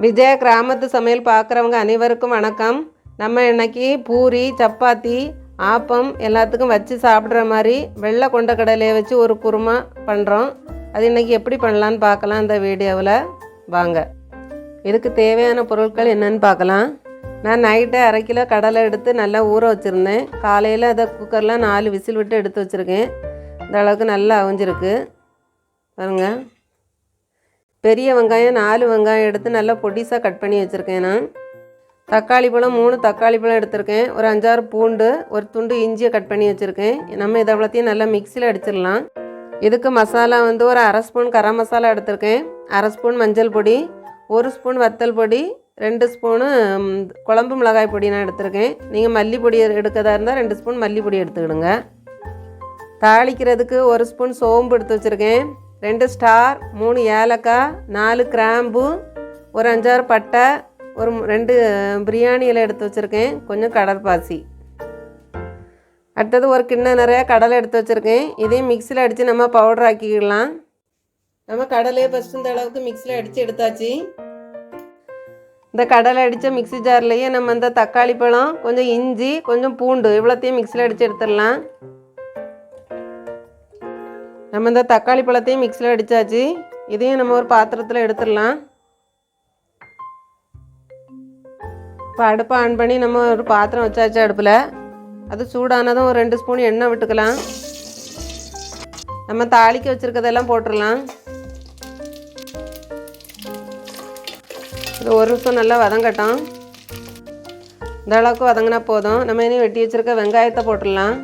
விஜய கிராமத்து சமையல் பார்க்குறவங்க அனைவருக்கும் வணக்கம். நம்ம இன்னைக்கு பூரி, சப்பாத்தி, ஆப்பம் எல்லாத்துக்கும் வச்சு சாப்பிட்ற மாதிரி வெள்ளை கொண்டக்கடலையை வச்சு ஒரு குருமா பண்ணுறோம். அது இன்றைக்கி எப்படி பண்ணலான்னு பார்க்கலாம் இந்த வீடியோவில். வாங்க, இதுக்கு தேவையான பொருட்கள் என்னென்னு பார்க்கலாம். நான் நைட்டே 1/2 கிலோ கடலை எடுத்து நல்லா ஊற வச்சுருந்தேன். காலையில் அதை குக்கரில் 4 விசில் விட்டு எடுத்து வச்சுருக்கேன். இந்த அளவுக்கு நல்லா அவிஞ்சிருக்கு பாருங்க. பெரிய வெங்காயம் 4 வெங்காயம் எடுத்து நல்லா பொடிசாக கட் பண்ணி வச்சுருக்கேன். நான் தக்காளி பழம் 3 தக்காளி பழம் எடுத்திருக்கேன். ஒரு 5-6 பூண்டு, ஒரு துண்டு இஞ்சியை கட் பண்ணி வச்சுருக்கேன். நம்ம இதை அவ்வளோத்தையும் நல்லா மிக்சியில் அடிச்சிடலாம். இதுக்கு மசாலா ஒரு 1/2 ஸ்பூன் கரம் மசாலா எடுத்திருக்கேன், 1/2 ஸ்பூன் மஞ்சள் பொடி, 1 ஸ்பூன் வத்தல் பொடி, 2 ஸ்பூனு குழம்பு மிளகாய் பொடி நான் எடுத்திருக்கேன். நீங்கள் மல்லிப்பொடி எடுக்கிறதா இருந்தால் 2 ஸ்பூன் மல்லிப்பொடி எடுத்துக்கிடுங்க. தாளிக்கிறதுக்கு 1 ஸ்பூன் சோம்பு எடுத்து வச்சுருக்கேன், 2 ஸ்டார், 3 ஏலக்காய், 4 கிராம்பு, ஒரு 5-6 பட்டை, ஒரு 2 பிரியாணி இலை எடுத்து வச்சுருக்கேன், கொஞ்சம் கடற்பாசி. அடுத்தது ஒரு கிண்ணம் நிறையா கடலை எடுத்து வச்சுருக்கேன். இதையும் மிக்சியில் அடித்து நம்ம பவுடர் ஆக்கிக்கலாம். நம்ம கடலையை ஃபஸ்ட்டு இந்த அளவுக்கு மிக்சியில் அடித்து எடுத்தாச்சு. இந்த கடலை அடித்த மிக்சி ஜார்லேயே நம்ம இந்த தக்காளி பழம், கொஞ்சம் இஞ்சி, கொஞ்சம் பூண்டு இவ்வளோத்தையும் மிக்சியில் அடித்து எடுத்துடலாம். நம்ம இந்த தக்காளி பழத்தையும் மிக்சியில் அடித்தாச்சு. இதையும் நம்ம ஒரு பாத்திரத்தில் எடுத்துடலாம். இப்போ அடுப்பை ஆன் பண்ணி நம்ம ஒரு பாத்திரம் வச்சாச்சு அடுப்பில். அது சூடானதும் ஒரு 2 ஸ்பூன் எண்ணெய் விட்டுக்கலாம். நம்ம தாளிக்க வச்சுருக்கதெல்லாம் போட்டுடலாம். இது 1 நிமிஷம் நல்லா வதங்கட்டும். இந்த அளவுக்கு வதங்கினா போதும். நம்ம இனி வெட்டி வச்சுருக்க வெங்காயத்தை போட்டுடலாம்.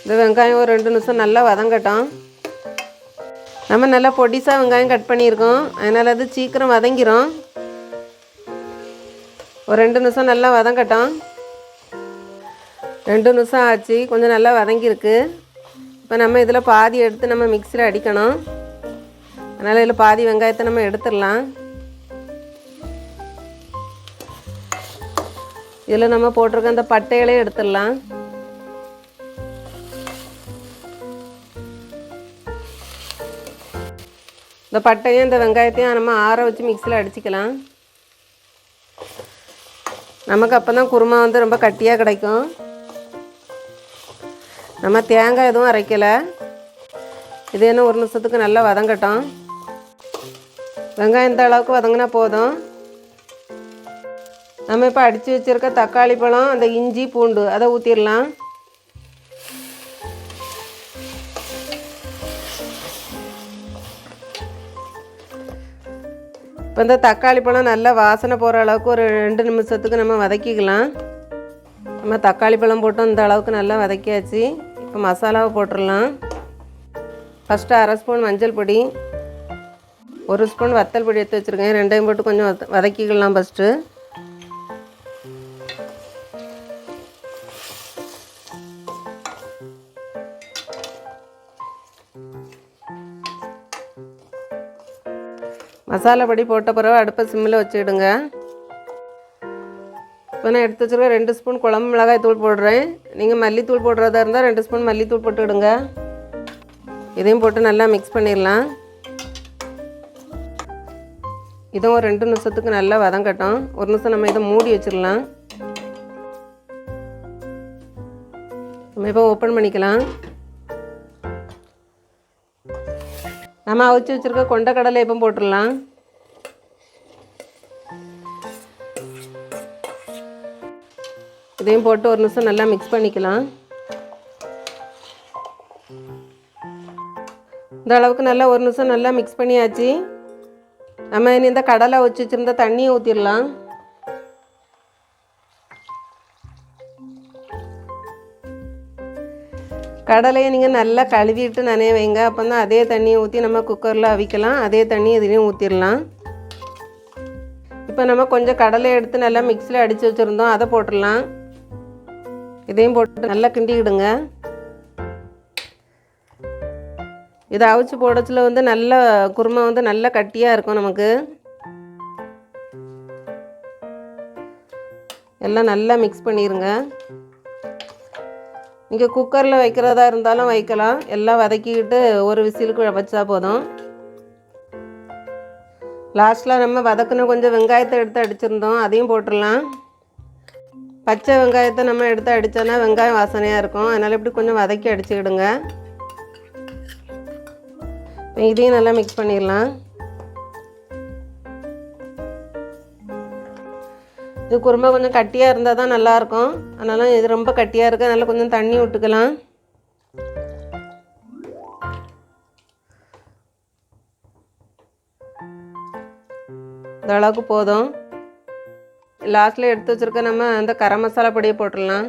இந்த வெங்காயம் ஒரு 2 நிமிஷம் நல்லா வதங்கட்டும். நம்ம நல்லா பொடிசாக வெங்காயம் கட் பண்ணியிருக்கோம், அதனால் அது சீக்கிரம் வதங்கிடும். ஒரு 2 நிமிஷம் நல்லா வதங்கட்டும். 2 நிமிஷம் ஆச்சு, கொஞ்சம் நல்லா வதங்கியிருக்கு. இப்போ நம்ம இதில் பாதி எடுத்து நம்ம மிக்சியில் அடிக்கணும். அதனால் இதில் பாதி வெங்காயத்தை நம்ம எடுத்துடலாம். இதில் நம்ம போட்டிருக்க அந்த பட்டையிலையும் எடுத்துடலாம். இந்த பட்டையும் இந்த வெங்காயத்தையும் நம்ம ஆற வச்சு மிக்சியில் அடிச்சிக்கலாம். நமக்கு அப்போ தான் குருமா ரொம்ப கட்டியாக கிடைக்கும். நம்ம தேங்காய் எதுவும் அரைக்கலை. இது என்ன 1 நிமிஷத்துக்கு நல்லா வதங்கட்டும். வெங்காயம் இந்த அளவுக்கு வதங்கினா போதும். நம்ம இப்போ அடித்து வச்சுருக்க தக்காளி பழம், அந்த இஞ்சி பூண்டு அதை ஊற்றிடலாம். இப்போ இந்த தக்காளி பழம் நல்லா வாசனை போகிற அளவுக்கு ஒரு 2 நிமிஷத்துக்கு நம்ம வதக்கிக்கலாம். நம்ம தக்காளி பழம் போட்டு இந்த அளவுக்கு நல்லா வதக்கியாச்சு. இப்போ மசாலாவை போட்டுடலாம். ஃபஸ்ட்டு 1/2 ஸ்பூன் மஞ்சள் பொடி, 1 ஸ்பூன் வத்தல் பொடி எடுத்து வச்சுருக்கேன். 2ஐயும் போட்டு கொஞ்சம் வதக்கிக்கலாம். ஃபஸ்ட்டு மசாலா பொடி போட்ட பிறகு அடுப்பை சிம்மில் வச்சுடுங்க. இப்போ நான் எடுத்து வச்சுருக்கேன் 2 ஸ்பூன் குழம்பு மிளகாய் தூள் போடுறேன். நீங்கள் மல்லித்தூள் போடுறதா இருந்தால் 2 ஸ்பூன் மல்லித்தூள் போட்டுவிடுங்க. இதையும் போட்டு நல்லா மிக்ஸ் பண்ணிடலாம். இதுவும் ஒரு 2 நிமிஷத்துக்கு நல்லா வதங்கட்டும். 1 நிமிஷம் நம்ம இதை மூடி வச்சிடலாம். நம்ம இப்போ ஓப்பன் பண்ணிக்கலாம். நம்ம அவிச்சு வச்சுருக்க கொண்டக்கடலை இப்போ போட்டுடலாம். இதையும் போட்டு 1 நிமிஷம் நல்லா மிக்ஸ் பண்ணிக்கலாம். இந்த அளவுக்கு நல்லா 1 நிமிஷம் நல்லா மிக்ஸ் பண்ணியாச்சு. நம்ம இனி இந்த கடலை வச்சு வச்சுருந்த தண்ணியை ஊற்றிடலாம். கடலையை நீங்கள் நல்லா கழுவிட்டு நனைய வைங்க. அப்போ தான் அதே தண்ணியை ஊற்றி நம்ம குக்கரில் அவிக்கலாம். அதே தண்ணி இதுலேயும் ஊற்றிடலாம். இப்போ நம்ம கொஞ்சம் கடலை எடுத்து நல்லா மிக்சியில் அடித்து வச்சுருந்தோம், அதை போட்டுடலாம். இதையும் போட்டு நல்லா கிண்டிக்கிடுங்க. இதை அவிச்சு போடச்சில் நல்ல குருமா நல்ல கட்டியாக இருக்கும். நமக்கு எல்லாம் நல்லா மிக்ஸ் பண்ணிடுங்க. நீங்கள் குக்கரில் வைக்கிறதா இருந்தாலும் வைக்கலாம். எல்லாம் வதக்கிக்கிட்டு ஒரு விசிலுக்கு வச்சா போதும். லாஸ்ட்டில் நம்ம வதக்குன கொஞ்சம் வெங்காயத்தை எடுத்து அடிச்சிருந்தோம், அதையும் போட்டுடலாம். பச்சை வெங்காயத்தை நம்ம எடுத்து அடித்தோன்னா வெங்காயம் வாசனையாக இருக்கும். அதனால் இப்படி கொஞ்சம் வதக்கி அடிச்சுக்கிடுங்க. இதையும் நல்லா மிக்ஸ் பண்ணிடலாம். இது குருமா கொஞ்சம் கட்டியாக இருந்தால் தான் நல்லாயிருக்கும். அதனால இது ரொம்ப கட்டியாக இருக்குது, அதனால் கொஞ்சம் தண்ணி விட்டுக்கலாம். இந்த அளவுக்கு போதும். லாஸ்ட்டில் எடுத்து வச்சுருக்க நம்ம அந்த கரம் மசாலா பொடியை போட்டுடலாம்.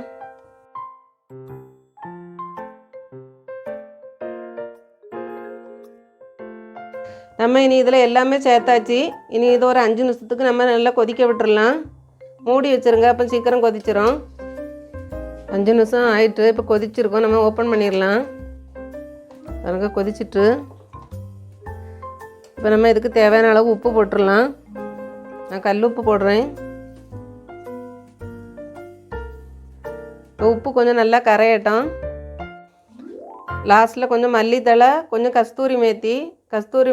நம்ம இனி இதில் எல்லாமே சேர்த்தாச்சு. இனி இது ஒரு 5 நிமிஷத்துக்கு நம்ம நல்லா கொதிக்க விட்டுடலாம். மூடி வச்சுருங்க, அப்போ சீக்கிரம் கொதிச்சிரும். 5 நிமிஷம் ஆயிட்டு இப்போ கொதிச்சிருக்கோம். நம்ம ஓப்பன் பண்ணிடலாம். பாருங்க கொதிச்சிட்டு. இப்போ நம்ம இதுக்கு தேவையான அளவு உப்பு போட்டுடலாம். நான் கல் உப்பு போடுறேன். உப்பு கொஞ்சம் நல்லா கரையட்டும். லாஸ்ட்டில் கொஞ்சம் மல்லித்தழை, கொஞ்சம் கஸ்தூரி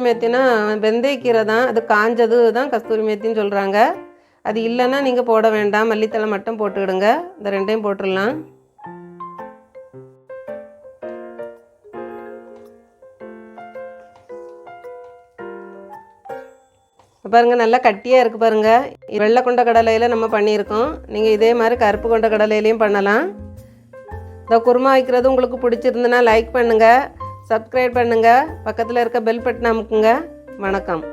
மேத்தினா வெந்தயக்கீரை தான், அது காஞ்சது தான் கஸ்தூரி மேத்தின்னு சொல்கிறாங்க. அது இல்லைன்னா நீங்கள் போட வேண்டாம், மல்லித்தழை மட்டும் போட்டுக்கிடுங்க. இந்த ரெண்டையும் போட்டுடலாம். பாருங்கள் நல்லா கட்டியாக இருக்குது பாருங்கள். வெள்ளை கொண்ட கடலையில் நம்ம பண்ணியிருக்கோம். நீங்கள் இதே மாதிரி கருப்பு கொண்ட கடலையிலையும் பண்ணலாம். இந்த குருமா வைக்கிறது உங்களுக்கு பிடிச்சிருந்துன்னா லைக் பண்ணுங்கள், சப்ஸ்கிரைப் பண்ணுங்கள், பக்கத்தில் இருக்க பெல் பட்டன் அமுக்குங்க. வணக்கம்.